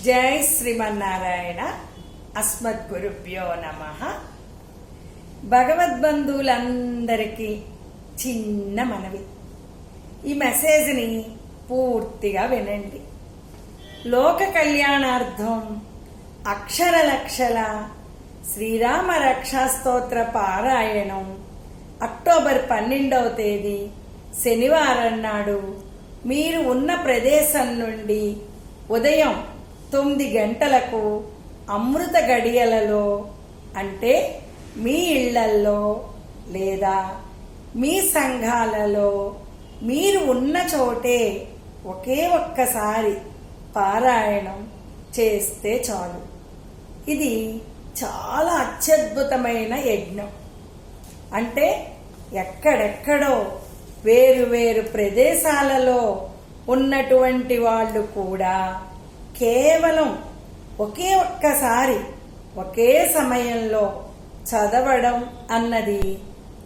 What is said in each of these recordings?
జై శ్రీమన్నారాయణ. అస్మద్గురుభ్యో నమః. భగవద్బంధువులందరికీ చిన్న మనవి, ఈ మెసేజ్ని పూర్తిగా వినండి. లోక కళ్యాణార్థం అక్షర లక్షల శ్రీరామ రక్షాస్తోత్ర పారాయణం అక్టోబర్ 12వ తేదీ శనివారం నాడు మీరు ఉన్న ప్రదేశం నుండి ఉదయం 9 గంటలకు అమృత గడియలలో, అంటే మీ ఇళ్లల్లో లేదా మీ సంఘాలలో మీరు ఉన్న చోటే ఒకే ఒక్కసారి పారాయణం చేస్తే చాలు. ఇది చాలా అత్యద్భుతమైన యజ్ఞం. అంటే ఎక్కడెక్కడో వేరు వేరు ప్రదేశాలలో ఉన్నటువంటి వాళ్ళు కూడా కేవలం ఒకే ఒక్కసారి ఒకే సమయంలో చదవడం అన్నది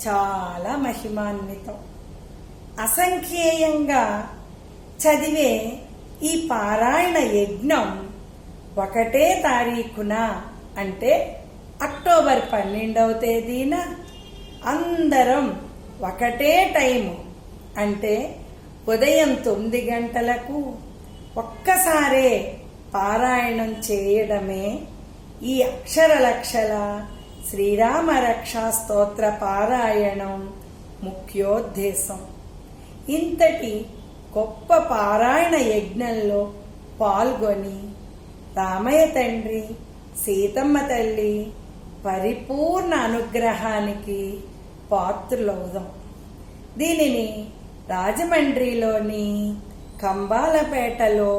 చాలా మహిమాన్వితం. అసంఖ్యేయంగా చదివే ఈ పారాయణ యజ్ఞం 1వ తారీఖున, అంటే అక్టోబర్ 12వ తేదీన అందరం ఒకటే టైము, అంటే ఉదయం 9 గంటలకు ఒక్కసారే పారాయణం చేయడమే ఈ అక్షర లక్షల శ్రీరామ రక్షా స్తోత్ర పారాయణం ముఖ్యోద్దేశం. ఇంతటి గొప్ప పారాయణ యజ్ఞంలో పాల్గొని రామయ్య తండ్రి, సీతమ్మ తల్లి పరిపూర్ణ అనుగ్రహానికి పాత్రులవుదాం. దీనిని రాజమండ్రిలోని కంబాలపేటలో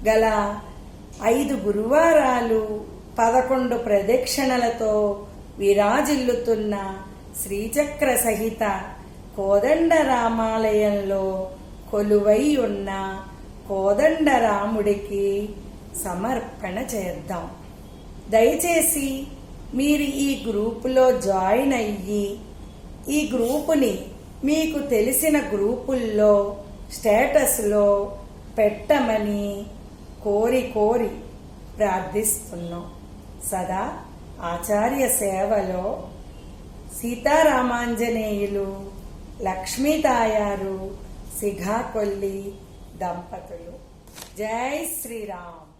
గల 5 గురువారాలు 11 ప్రదక్షిణలతో విరాజిల్లుతున్న శ్రీచక్ర సహిత కోదండరామాలయంలో కొలువై ఉన్న కోదండరాముడికి సమర్పణ చేద్దాం. దయచేసి మీరు ఈ గ్రూపులో జాయిన్ అయ్యి ఈ గ్రూపుని మీకు తెలిసిన గ్రూపుల్లో స్టేటస్లో పెట్టమని కోరి ప్రార్థిస్తున్నాం. సదా ఆచార్య సేవలో సీతారామాంజనేయులు, లక్ష్మీ తాయారు, సిఘాకొల్లి దంపతులు. జై శ్రీరామ్.